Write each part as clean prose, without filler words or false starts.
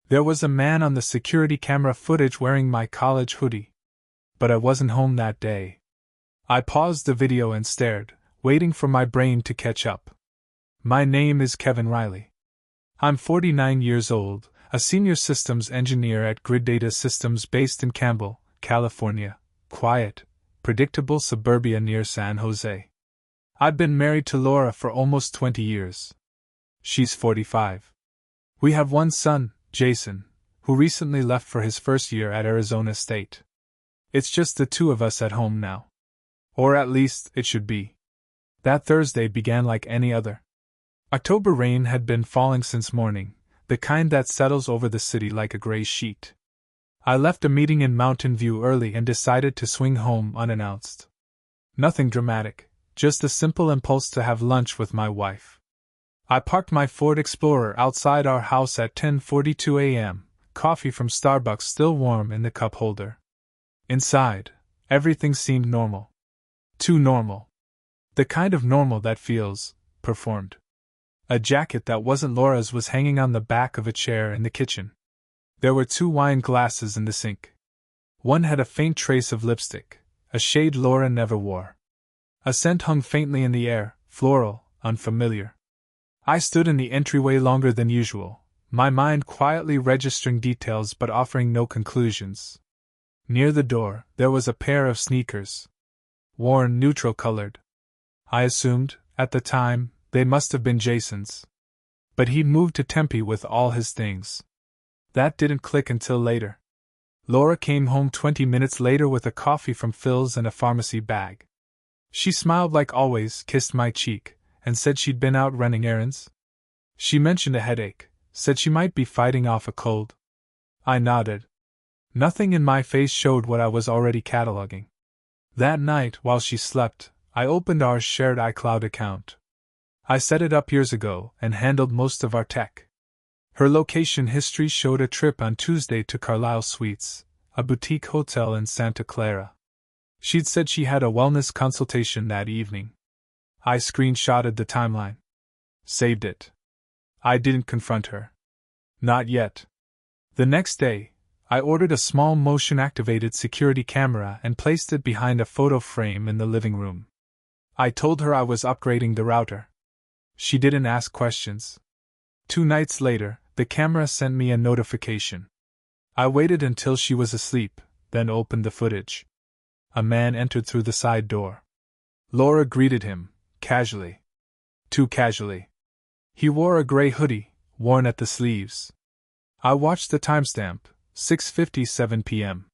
There was a man on the security camera footage wearing my college hoodie. But I wasn't home that day. I paused the video and stared, waiting for my brain to catch up. My name is Kevin Riley. I'm 49 years old, a senior systems engineer at Grid Data Systems based in Campbell, California, quiet, predictable suburbia near San Jose. I've been married to Laura for almost 20 years. She's 45. We have one son, Jason, who recently left for his first year at Arizona State. It's just the two of us at home now. Or at least, it should be. That Thursday began like any other. October rain had been falling since morning, the kind that settles over the city like a gray sheet. I left a meeting in Mountain View early and decided to swing home unannounced. Nothing dramatic, just a simple impulse to have lunch with my wife. I parked my Ford Explorer outside our house at 10:42 a.m., coffee from Starbucks still warm in the cup holder. Inside, everything seemed normal. Too normal. The kind of normal that feels performed. A jacket that wasn't Laura's was hanging on the back of a chair in the kitchen. There were 2 wine glasses in the sink. One had a faint trace of lipstick, a shade Laura never wore. A scent hung faintly in the air, floral, unfamiliar. I stood in the entryway longer than usual, my mind quietly registering details but offering no conclusions. Near the door, there was a pair of sneakers. Worn neutral-colored. I assumed, at the time, they must have been Jason's. But he'd moved to Tempe with all his things. That didn't click until later. Laura came home 20 minutes later with a coffee from Phil's and a pharmacy bag. She smiled like always, kissed my cheek, and said she'd been out running errands. She mentioned a headache, said she might be fighting off a cold. I nodded. Nothing in my face showed what I was already cataloging. That night, while she slept, I opened our shared iCloud account. I set it up years ago and handled most of our tech. Her location history showed a trip on Tuesday to Carlisle Suites, a boutique hotel in Santa Clara. She'd said she had a wellness consultation that evening. I screenshotted the timeline. Saved it. I didn't confront her. Not yet. The next day, I ordered a small motion-activated security camera and placed it behind a photo frame in the living room. I told her I was upgrading the router. She didn't ask questions. 2 nights later, the camera sent me a notification. I waited until she was asleep, then opened the footage. A man entered through the side door. Laura greeted him, casually. Too casually. He wore a gray hoodie, worn at the sleeves. I watched the timestamp, 6:57 p.m.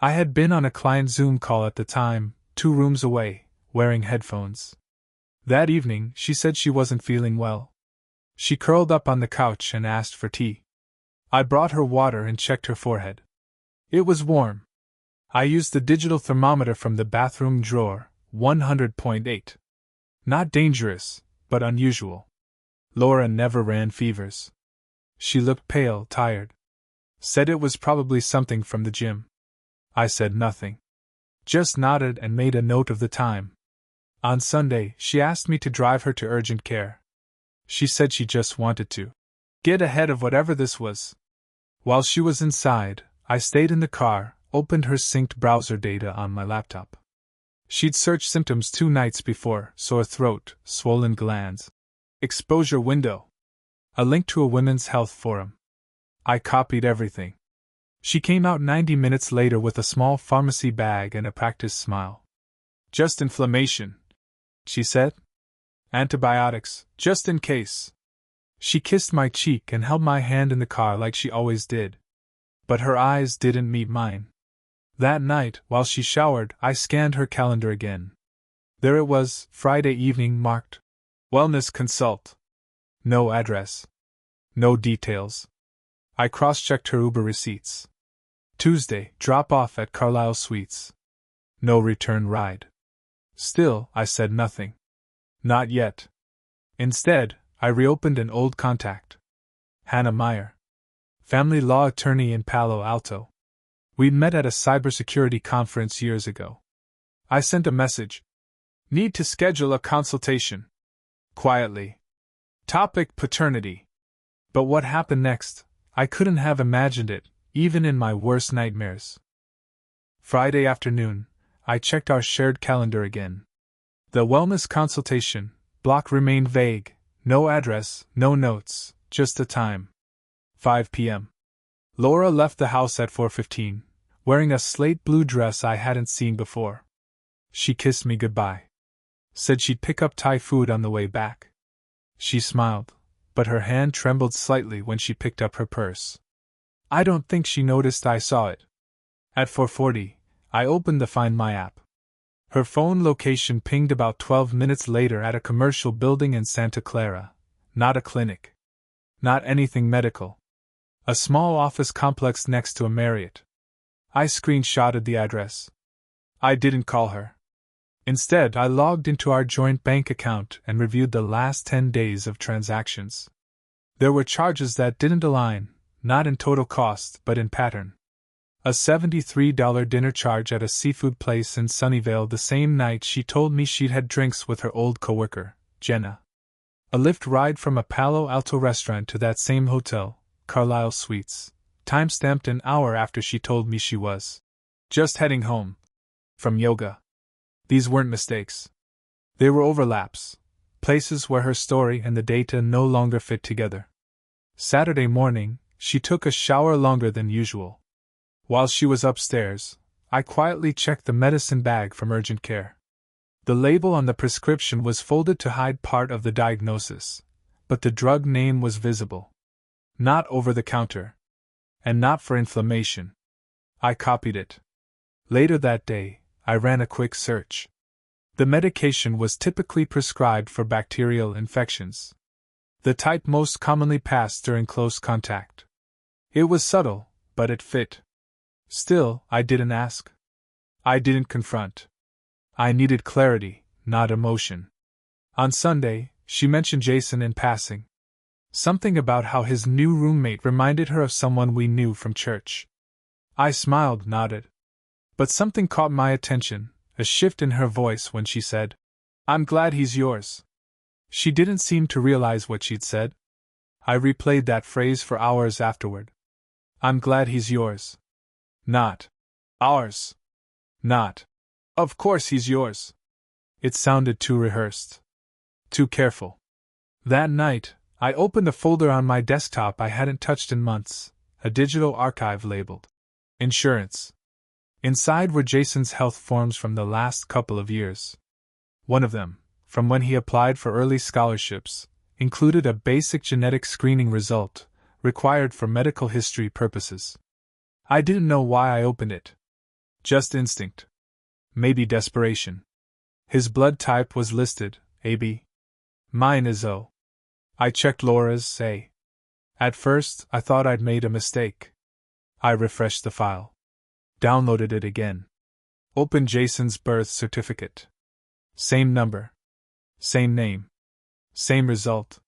I had been on a client Zoom call at the time, 2 rooms away, wearing headphones. That evening, she said she wasn't feeling well. She curled up on the couch and asked for tea. I brought her water and checked her forehead. It was warm. I used the digital thermometer from the bathroom drawer, 100.8. Not dangerous, but unusual. Laura never ran fevers. She looked pale, tired. Said it was probably something from the gym. I said nothing. Just nodded and made a note of the time. On Sunday, she asked me to drive her to urgent care. She said she just wanted to get ahead of whatever this was. While she was inside, I stayed in the car, opened her synced browser data on my laptop. She'd searched symptoms 2 nights before: sore throat, swollen glands, exposure window, a link to a women's health forum. I copied everything. She came out 90 minutes later with a small pharmacy bag and a practiced smile. Just inflammation, she said. Antibiotics, just in case. She kissed my cheek and held my hand in the car like she always did. But her eyes didn't meet mine. That night, while she showered, I scanned her calendar again. There it was, Friday evening, marked Wellness Consult. No address. No details. I cross-checked her Uber receipts. Tuesday, drop-off at Carlisle Suites. No return ride. Still, I said nothing. Not yet. Instead, I reopened an old contact. Hannah Meyer. Family law attorney in Palo Alto. We'd met at a cybersecurity conference years ago. I sent a message. Need to schedule a consultation. Quietly. Topic: paternity. But what happened next, I couldn't have imagined it, even in my worst nightmares. Friday afternoon, I checked our shared calendar again. The wellness consultation block remained vague, no address, no notes, just the time. 5 p.m. Laura left the house at 4:15, wearing a slate blue dress I hadn't seen before. She kissed me goodbye. Said she'd pick up Thai food on the way back. She smiled, but her hand trembled slightly when she picked up her purse. I don't think she noticed I saw it. At 4:40, I opened the Find My app. Her phone location pinged about 12 minutes later at a commercial building in Santa Clara, not a clinic. Not anything medical. A small office complex next to a Marriott. I screenshotted the address. I didn't call her. Instead, I logged into our joint bank account and reviewed the last 10 days of transactions. There were charges that didn't align, not in total cost but in pattern. A $73 dinner charge at a seafood place in Sunnyvale the same night she told me she'd had drinks with her old coworker, Jenna. A Lyft ride from a Palo Alto restaurant to that same hotel, Carlisle Suites, time-stamped an hour after she told me she was just heading home from yoga. These weren't mistakes. They were overlaps, places where her story and the data no longer fit together. Saturday morning, she took a shower longer than usual. While she was upstairs, I quietly checked the medicine bag from urgent care. The label on the prescription was folded to hide part of the diagnosis, but the drug name was visible. Not over the counter. And not for inflammation. I copied it. Later that day, I ran a quick search. The medication was typically prescribed for bacterial infections, the type most commonly passed during close contact. It was subtle, but it fit. Still, I didn't ask. I didn't confront. I needed clarity, not emotion. On Sunday, she mentioned Jason in passing. Something about how his new roommate reminded her of someone we knew from church. I smiled, nodded. But something caught my attention, a shift in her voice when she said, "I'm glad he's yours." She didn't seem to realize what she'd said. I replayed that phrase for hours afterward. I'm glad he's yours. Not ours. Not, of course he's yours. It sounded too rehearsed. Too careful. That night, I opened a folder on my desktop I hadn't touched in months, a digital archive labeled Insurance. Inside were Jason's health forms from the last couple of years. One of them, from when he applied for early scholarships, included a basic genetic screening result, required for medical history purposes. I didn't know why I opened it. Just instinct. Maybe desperation. His blood type was listed, AB. Mine is O. I checked Laura's A. At first, I thought I'd made a mistake. I refreshed the file. Downloaded it again. Opened Jason's birth certificate. Same number. Same name. Same result.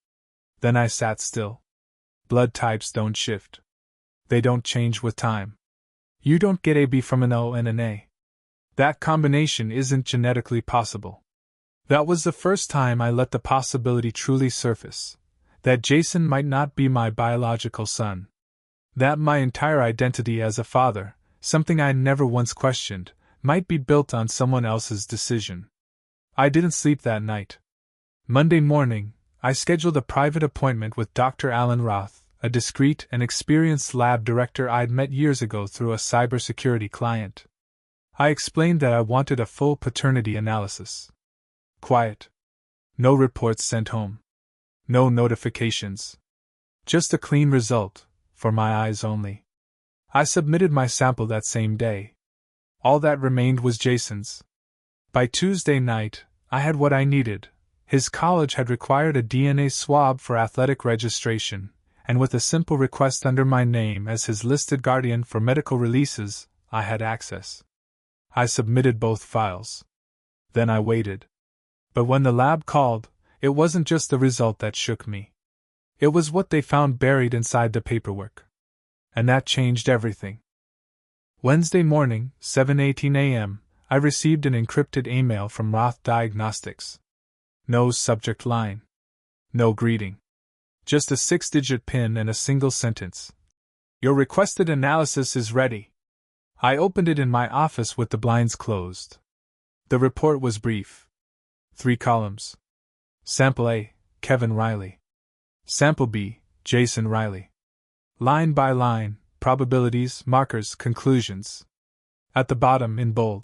Then I sat still. Blood types don't shift. They don't change with time. You don't get AB from an O and an A. That combination isn't genetically possible. That was the first time I let the possibility truly surface. That Jason might not be my biological son. That my entire identity as a father, something I never once questioned, might be built on someone else's decision. I didn't sleep that night. Monday morning, I scheduled a private appointment with Dr. Alan Roth, a discreet and experienced lab director I'd met years ago through a cybersecurity client. I explained that I wanted a full paternity analysis. Quiet. No reports sent home. No notifications. Just a clean result, for my eyes only. I submitted my sample that same day. All that remained was Jason's. By Tuesday night, I had what I needed. His college had required a DNA swab for athletic registration, and with a simple request under my name as his listed guardian for medical releases, I had access. I submitted both files. Then I waited. But when the lab called, it wasn't just the result that shook me. It was what they found buried inside the paperwork. And that changed everything. Wednesday morning, 7:18 a.m., I received an encrypted email from Roth Diagnostics. No subject line. No greeting. Just a 6-digit PIN and a single sentence. Your requested analysis is ready. I opened it in my office with the blinds closed. The report was brief. 3 columns. Sample A, Kevin Riley. Sample B, Jason Riley. Line by line, probabilities, markers, conclusions. At the bottom, in bold,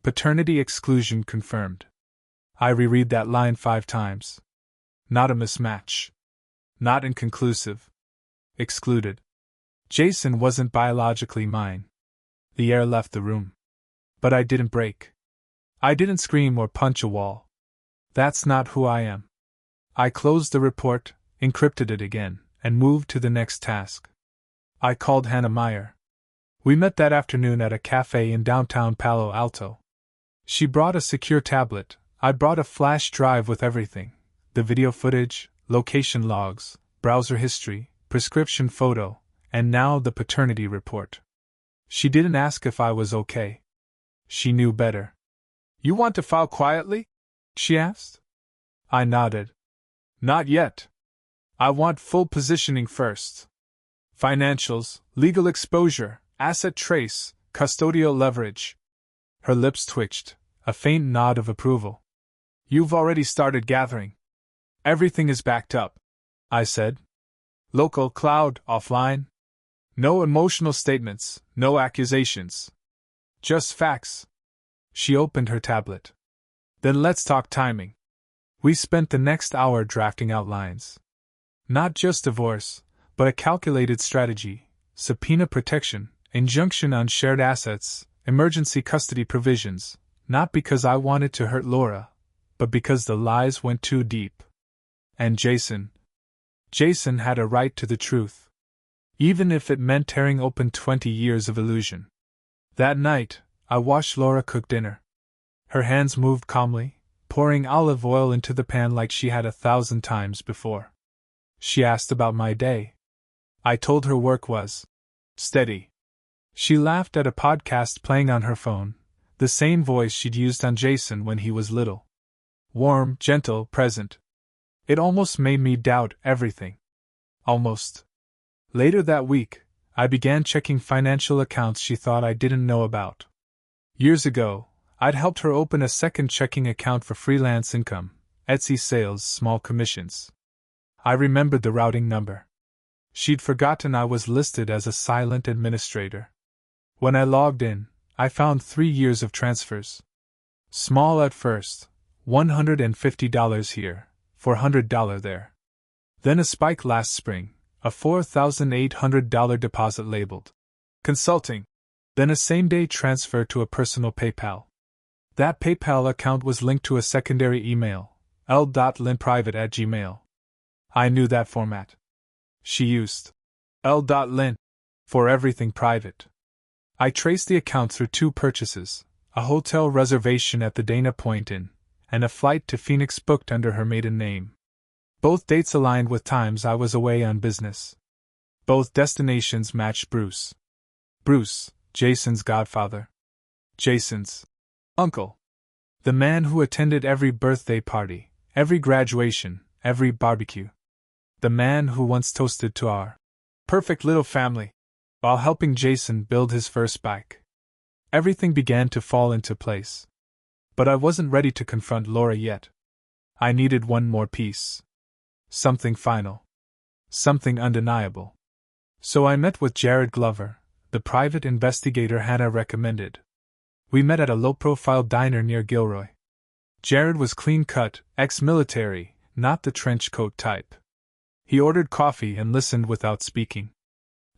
paternity exclusion confirmed. I reread that line 5 times. Not a mismatch. Not inconclusive. Excluded. Jason wasn't biologically mine. The air left the room. But I didn't break. I didn't scream or punch a wall. That's not who I am. I closed the report, encrypted it again, and moved to the next task. I called Hannah Meyer. We met that afternoon at a cafe in downtown Palo Alto. She brought a secure tablet. I brought a flash drive with everything: the video footage, location logs, browser history, prescription photo, and now the paternity report. She didn't ask if I was okay. She knew better. You want to file quietly? She asked. I nodded. Not yet. I want full positioning first. Financials, legal exposure, asset trace, custodial leverage. Her lips twitched, a faint nod of approval. You've already started gathering. Everything is backed up, I said. Local, cloud, offline. No emotional statements, no accusations. Just facts. She opened her tablet. Then let's talk timing. We spent the next hour drafting outlines. Not just divorce, but a calculated strategy: subpoena protection, injunction on shared assets, emergency custody provisions, not because I wanted to hurt Laura, but because the lies went too deep. And Jason had a right to the truth, even if it meant tearing open 20 years of illusion. That night, I watched Laura cook dinner. Her hands moved calmly, pouring olive oil into the pan like she had 1,000 times before. She asked about my day. I told her work was steady. She laughed at a podcast playing on her phone, the same voice she'd used on Jason when he was little. Warm, gentle, present. It almost made me doubt everything. Almost. Later that week, I began checking financial accounts she thought I didn't know about. Years ago, I'd helped her open a second checking account for freelance income, Etsy sales, small commissions. I remembered the routing number. She'd forgotten I was listed as a silent administrator. When I logged in, I found 3 years of transfers. Small at first, $150 here, $400 there. Then a spike last spring, a $4,800 deposit labeled consulting. Then a same-day transfer to a personal PayPal. That PayPal account was linked to a secondary email, l.linprivate@gmail. I knew that format. She used l.lin for everything private. I traced the account through 2 purchases, a hotel reservation at the Dana Point Inn, and a flight to Phoenix booked under her maiden name. Both dates aligned with times I was away on business. Both destinations matched Bruce. Bruce, Jason's godfather. Jason's uncle. The man who attended every birthday party, every graduation, every barbecue. The man who once toasted to our perfect little family while helping Jason build his first bike. Everything began to fall into place. But I wasn't ready to confront Laura yet. I needed one more piece. Something final. Something undeniable. So I met with Jared Glover, the private investigator Hannah recommended. We met at a low-profile diner near Gilroy. Jared was clean-cut, ex-military, not the trench coat type. He ordered coffee and listened without speaking.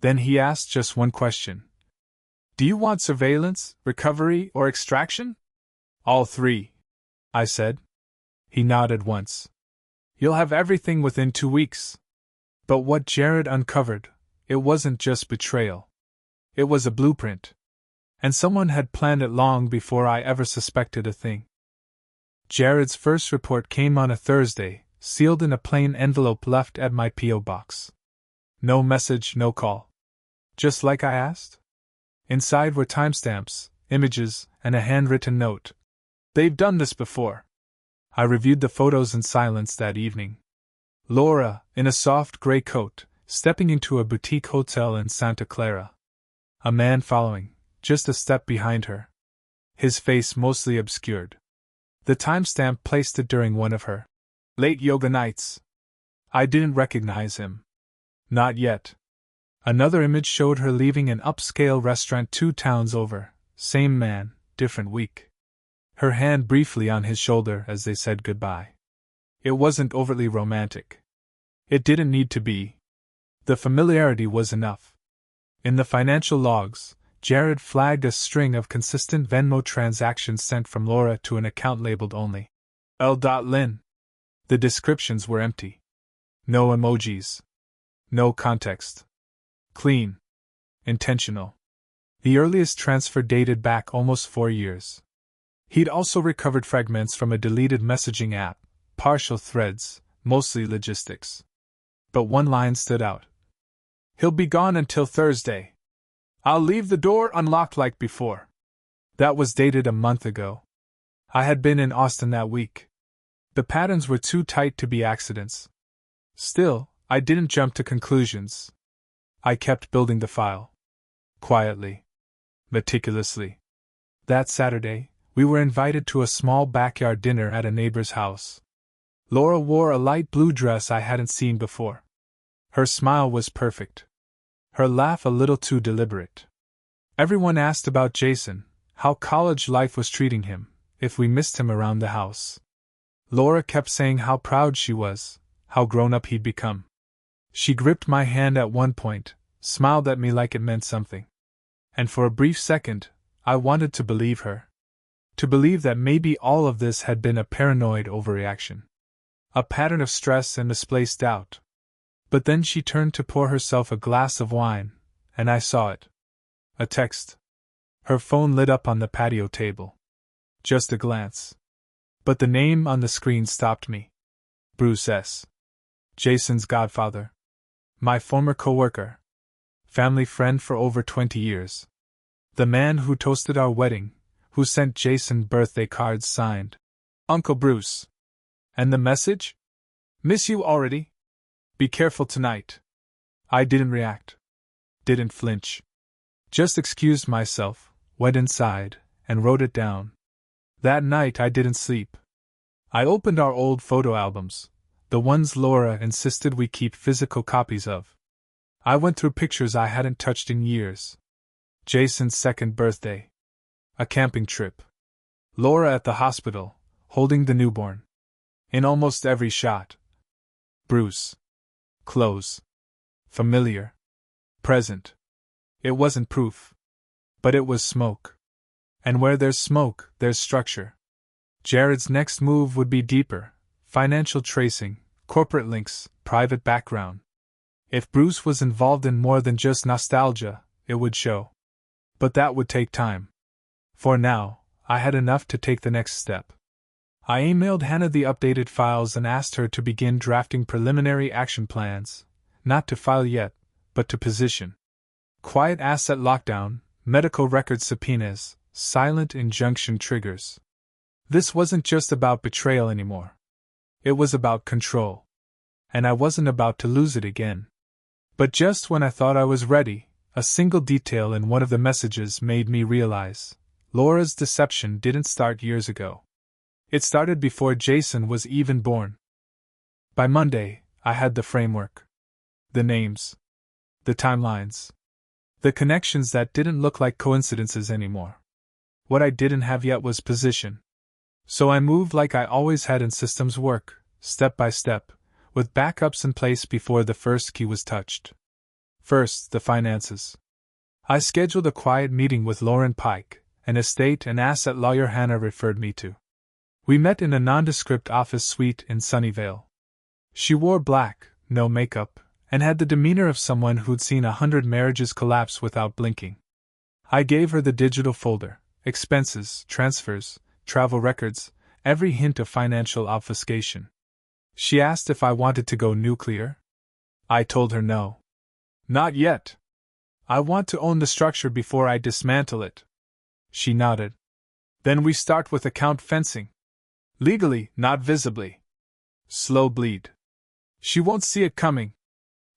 Then he asked just one question. Do you want surveillance, recovery, or extraction? All 3, I said. He nodded once. You'll have everything within 2 weeks. But what Jared uncovered, it wasn't just betrayal. It was a blueprint. And someone had planned it long before I ever suspected a thing. Jared's first report came on a Thursday, sealed in a plain envelope left at my P.O. box. No message, no call. Just like I asked? Inside were timestamps, images, and a handwritten note. They've done this before. I reviewed the photos in silence that evening. Laura, in a soft gray coat, stepping into a boutique hotel in Santa Clara. A man following, just a step behind her. His face mostly obscured. The timestamp placed it during one of her late yoga nights. I didn't recognize him. Not yet. Another image showed her leaving an upscale restaurant 2 towns over. Same man, different week. Her hand briefly on his shoulder as they said goodbye. It wasn't overtly romantic. It didn't need to be. The familiarity was enough. In the financial logs, Jared flagged a string of consistent Venmo transactions sent from Laura to an account labeled only L.Lin. The descriptions were empty. No emojis. No context. Clean. Intentional. The earliest transfer dated back almost 4 years. He'd also recovered fragments from a deleted messaging app, partial threads, mostly logistics. But one line stood out. He'll be gone until Thursday. I'll leave the door unlocked like before. That was dated a month ago. I had been in Austin that week. The patterns were too tight to be accidents. Still, I didn't jump to conclusions. I kept building the file. Quietly. Meticulously. That Saturday, we were invited to a small backyard dinner at a neighbor's house. Laura wore a light blue dress I hadn't seen before. Her smile was perfect. Her laugh a little too deliberate. Everyone asked about Jason, how college life was treating him, if we missed him around the house. Laura kept saying how proud she was, how grown up he'd become. She gripped my hand at one point, smiled at me like it meant something. And for a brief second, I wanted to believe her. To believe that maybe all of this had been a paranoid overreaction. A pattern of stress and misplaced doubt. But then she turned to pour herself a glass of wine, and I saw it. A text. Her phone lit up on the patio table. Just a glance. But the name on the screen stopped me. Bruce S. Jason's godfather. My former coworker. Family friend for over 20 years. The man who toasted our wedding, who sent Jason birthday cards signed Uncle Bruce. And the message? Miss you already? Be careful tonight. I didn't react. Didn't flinch. Just excused myself, went inside, and wrote it down. That night I didn't sleep. I opened our old photo albums, the ones Laura insisted we keep physical copies of. I went through pictures I hadn't touched in years. Jason's 2nd birthday. A camping trip. Laura at the hospital, holding the newborn. In almost every shot. Bruce. Close. Familiar. Present. It wasn't proof. But it was smoke. And where there's smoke, there's structure. Jared's next move would be deeper. Financial tracing, corporate links, private background. If Bruce was involved in more than just nostalgia, it would show. But that would take time. For now, I had enough to take the next step. I emailed Hannah the updated files and asked her to begin drafting preliminary action plans, not to file yet, but to position. Quiet asset lockdown, medical record subpoenas, silent injunction triggers. This wasn't just about betrayal anymore. It was about control. And I wasn't about to lose it again. But just when I thought I was ready, a single detail in one of the messages made me realize Laura's deception didn't start years ago. It started before Jason was even born. By Monday, I had the framework. The names. The timelines. The connections that didn't look like coincidences anymore. What I didn't have yet was position. So I moved like I always had in systems work, step by step, with backups in place before the first key was touched. First, the finances. I scheduled a quiet meeting with Lauren Pike, an estate and asset lawyer Hannah referred me to. We met in a nondescript office suite in Sunnyvale. She wore black, no makeup, and had the demeanor of someone who'd seen 100 marriages collapse without blinking. I gave her the digital folder, expenses, transfers, travel records, every hint of financial obfuscation. She asked if I wanted to go nuclear. I told her no. Not yet. I want to own the structure before I dismantle it. She nodded. Then we start with account fencing. Legally, not visibly. Slow bleed. She won't see it coming.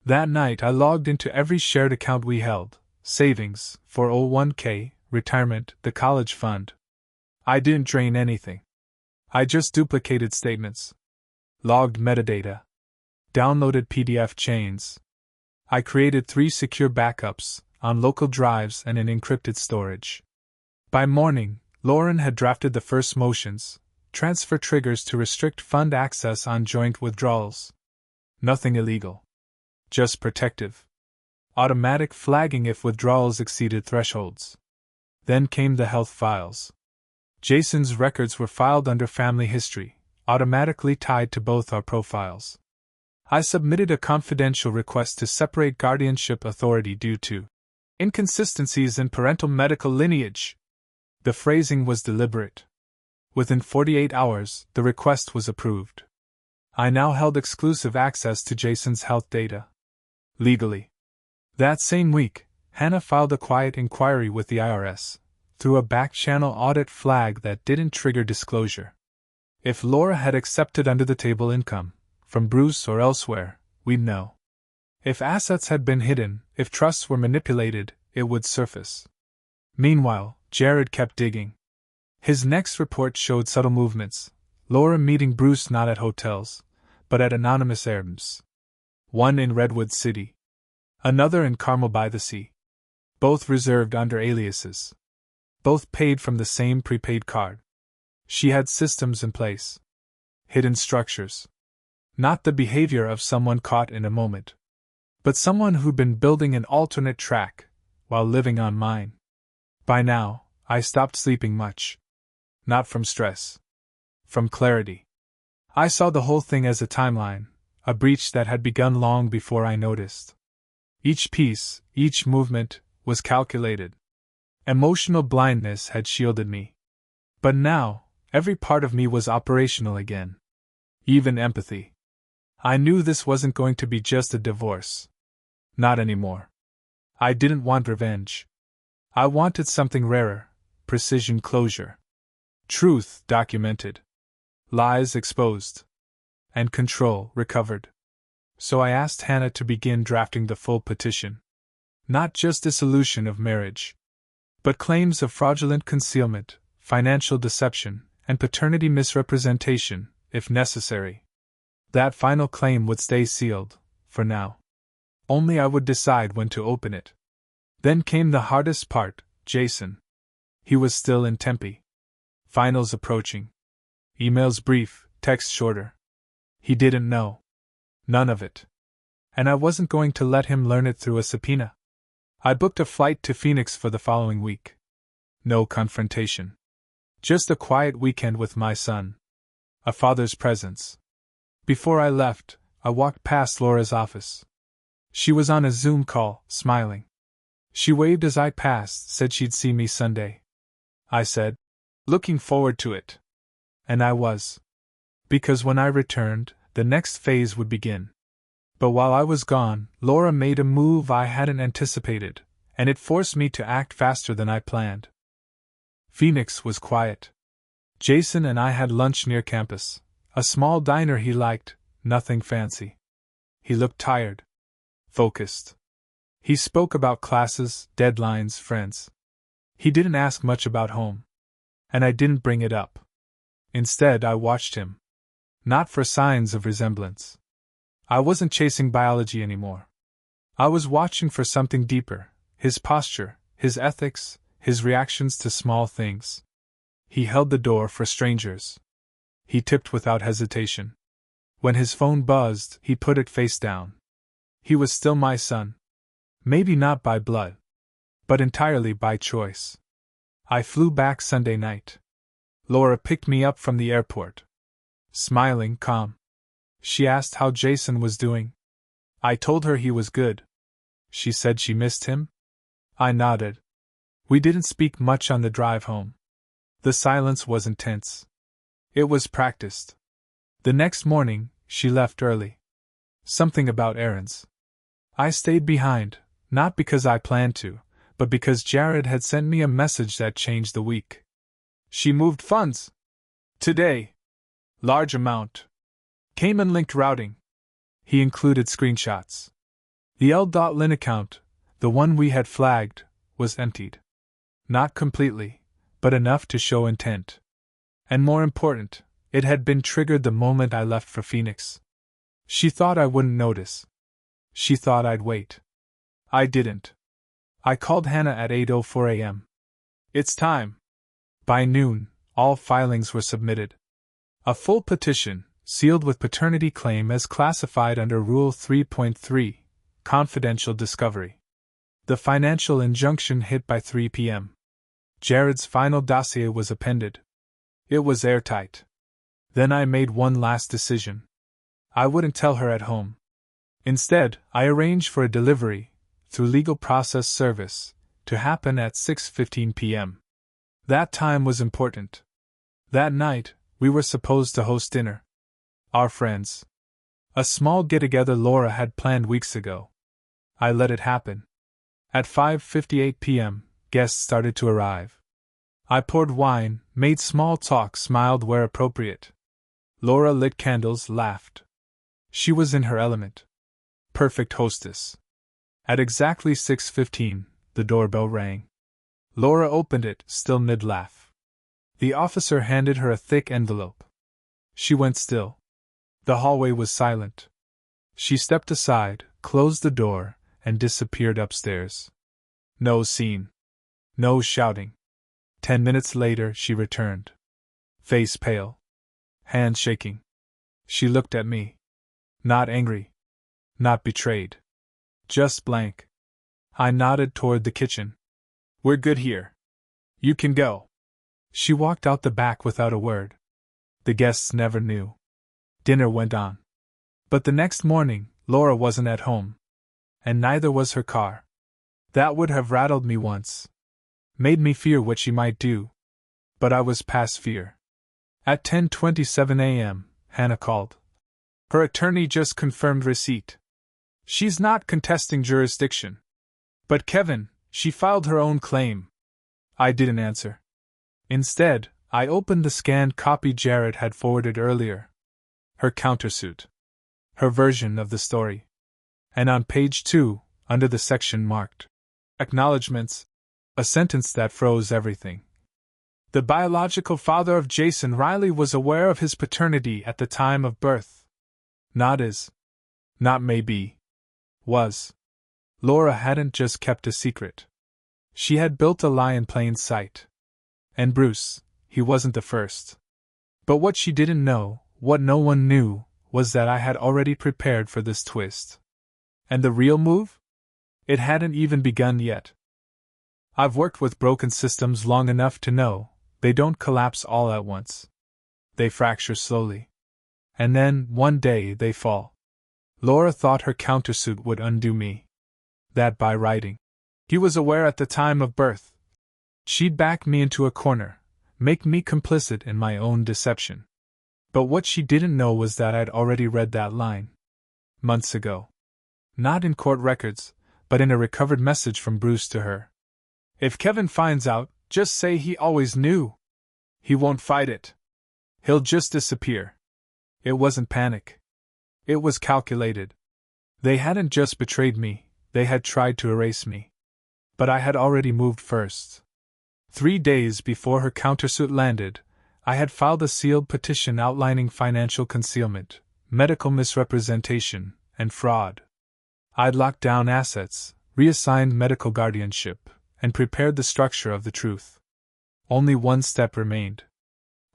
That night I logged into every shared account we held: savings, 401k, retirement, the college fund. I didn't drain anything. I just duplicated statements, logged metadata, downloaded PDF chains. I created 3 secure backups, on local drives and in encrypted storage. By morning, Lauren had drafted the first motions, transfer triggers to restrict fund access on joint withdrawals. Nothing illegal. Just protective. Automatic flagging if withdrawals exceeded thresholds. Then came the health files. Jason's records were filed under family history, automatically tied to both our profiles. I submitted a confidential request to separate guardianship authority due to inconsistencies in parental medical lineage. The phrasing was deliberate. Within 48 hours, the request was approved. I now held exclusive access to Jason's health data. Legally. That same week, Hannah filed a quiet inquiry with the IRS, through a back-channel audit flag that didn't trigger disclosure. If Laura had accepted under-the-table income, from Bruce or elsewhere, we'd know. If assets had been hidden, if trusts were manipulated, it would surface. Meanwhile, Jared kept digging. His next report showed subtle movements: Laura meeting Bruce not at hotels, but at anonymous Airbnbs. One in Redwood City. Another in Carmel by the Sea. Both reserved under aliases. Both paid from the same prepaid card. She had systems in place. Hidden structures. Not the behavior of someone caught in a moment, but someone who'd been building an alternate track, while living on mine. By now, I stopped sleeping much. Not from stress. From clarity. I saw the whole thing as a timeline, a breach that had begun long before I noticed. Each piece, each movement, was calculated. Emotional blindness had shielded me. But now, every part of me was operational again. Even empathy. I knew this wasn't going to be just a divorce. Not anymore. I didn't want revenge. I wanted something rarer: precision closure. Truth documented. Lies exposed. And control recovered. So I asked Hannah to begin drafting the full petition. Not just dissolution of marriage, but claims of fraudulent concealment, financial deception, and paternity misrepresentation, if necessary. That final claim would stay sealed, for now. Only I would decide when to open it. Then came the hardest part: Jason. He was still in Tempe. Finals approaching. Emails brief, text shorter. He didn't know. None of it. And I wasn't going to let him learn it through a subpoena. I booked a flight to Phoenix for the following week. No confrontation. Just a quiet weekend with my son. A father's presence. Before I left, I walked past Laura's office. She was on a Zoom call, smiling. She waved as I passed, said she'd see me Sunday. I said, looking forward to it. And I was. Because when I returned, the next phase would begin. But while I was gone, Laura made a move I hadn't anticipated, and it forced me to act faster than I planned. Phoenix was quiet. Jason and I had lunch near campus, a small diner he liked, nothing fancy. He looked tired. Focused. He spoke about classes, deadlines, friends. He didn't ask much about home. And I didn't bring it up. Instead, I watched him. Not for signs of resemblance. I wasn't chasing biology anymore. I was watching for something deeper: his posture, his ethics, his reactions to small things. He held the door for strangers. He tipped without hesitation. When his phone buzzed, he put it face down. He was still my son. Maybe not by blood, but entirely by choice. I flew back Sunday night. Laura picked me up from the airport. Smiling, calm. She asked how Jason was doing. I told her he was good. She said she missed him. I nodded. We didn't speak much on the drive home. The silence was intense. It was practiced. The next morning, she left early. Something about errands. I stayed behind, not because I planned to, but because Jared had sent me a message that changed the week. She moved funds. Today. Large amount. Cayman-linked routing. He included screenshots. The L.Lin account, the one we had flagged, was emptied. Not completely, but enough to show intent. And more important, it had been triggered the moment I left for Phoenix. She thought I wouldn't notice. She thought I'd wait. I didn't. I called Hannah at 8:04 a.m. It's time. By noon, all filings were submitted. A full petition, sealed with paternity claim as classified under Rule 3.3, confidential discovery. The financial injunction hit by 3 p.m. Jared's final dossier was appended. It was airtight. Then I made one last decision. I wouldn't tell her at home. Instead, I arranged for a delivery, through legal process service, to happen at 6:15 p.m. That time was important. That night, we were supposed to host dinner. Our friends. A small get-together Laura had planned weeks ago. I let it happen. At 5:58 p.m., guests started to arrive. I poured wine, made small talk, smiled where appropriate. Laura lit candles, laughed. She was in her element. Perfect hostess. At exactly 6:15, the doorbell rang. Laura opened it, still mid-laugh. The officer handed her a thick envelope. She went still. The hallway was silent. She stepped aside, closed the door, and disappeared upstairs. No scene. No shouting. 10 minutes later, she returned. Face pale. Hands shaking. She looked at me. Not angry. Not betrayed. Just blank. I nodded toward the kitchen. We're good here. You can go. She walked out the back without a word. The guests never knew. Dinner went on. But the next morning, Laura wasn't at home. And neither was her car. That would have rattled me once. Made me fear what she might do. But I was past fear. At 10:27 a.m., Hannah called. Her attorney just confirmed receipt. She's not contesting jurisdiction. But Kevin, she filed her own claim. I didn't answer. Instead, I opened the scanned copy Jared had forwarded earlier. Her countersuit. Her version of the story. And on page 2, under the section marked Acknowledgements, a sentence that froze everything. The biological father of Jason Riley was aware of his paternity at the time of birth. Not is. Not maybe. Was. Laura hadn't just kept a secret. She had built a lie in plain sight. And Bruce, he wasn't the first. But what she didn't know, what no one knew, was that I had already prepared for this twist. And the real move? It hadn't even begun yet. I've worked with broken systems long enough to know they don't collapse all at once. They fracture slowly. And then, one day, they fall. Laura thought her countersuit would undo me. That by writing, he was aware at the time of birth, she'd back me into a corner, make me complicit in my own deception. But what she didn't know was that I'd already read that line. Months ago. Not in court records, but in a recovered message from Bruce to her. If Kevin finds out, just say he always knew. He won't fight it. He'll just disappear. It wasn't panic. It was calculated. They hadn't just betrayed me, they had tried to erase me. But I had already moved first. 3 days before her countersuit landed, I had filed a sealed petition outlining financial concealment, medical misrepresentation, and fraud. I'd locked down assets, reassigned medical guardianship, and prepared the structure of the truth. Only one step remained.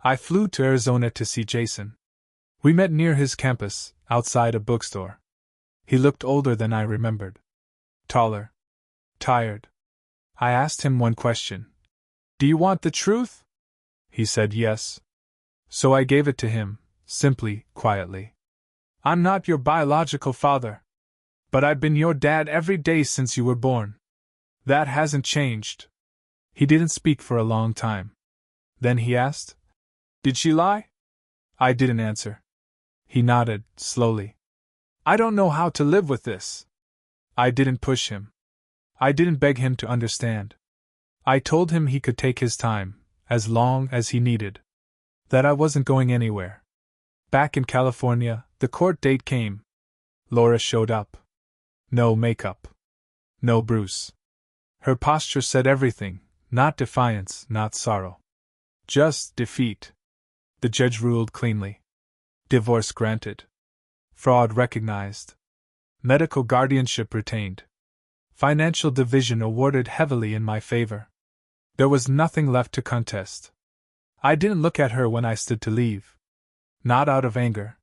I flew to Arizona to see Jason. We met near his campus, outside a bookstore. He looked older than I remembered. Taller. Tired. I asked him one question. Do you want the truth? He said yes. So I gave it to him, simply, quietly. I'm not your biological father. But I've been your dad every day since you were born. That hasn't changed. He didn't speak for a long time. Then he asked, Did she lie? I didn't answer. He nodded, slowly. I don't know how to live with this. I didn't push him. I didn't beg him to understand. I told him he could take his time, as long as he needed. That I wasn't going anywhere. Back in California, the court date came. Laura showed up. No makeup. No Bruce. Her posture said everything, not defiance, not sorrow. Just defeat. The judge ruled cleanly. Divorce granted. Fraud recognized. Medical guardianship retained. Financial division awarded heavily in my favor. There was nothing left to contest. I didn't look at her when I stood to leave. Not out of anger.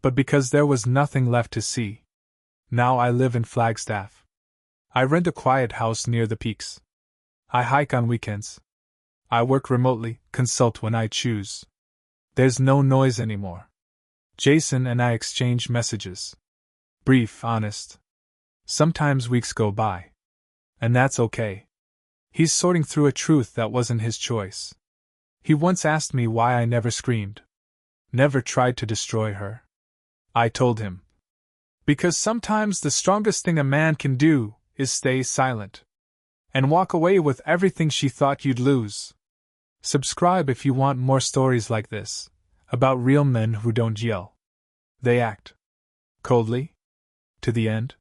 But because there was nothing left to see. Now I live in Flagstaff. I rent a quiet house near the peaks. I hike on weekends. I work remotely, consult when I choose. There's no noise anymore. Jason and I exchange messages. Brief, honest. Sometimes weeks go by. And that's okay. He's sorting through a truth that wasn't his choice. He once asked me why I never screamed. Never tried to destroy her. I told him. Because sometimes the strongest thing a man can do is stay silent. And walk away with everything she thought you'd lose. Subscribe if you want more stories like this, about real men who don't yell. They act. Coldly? To the end?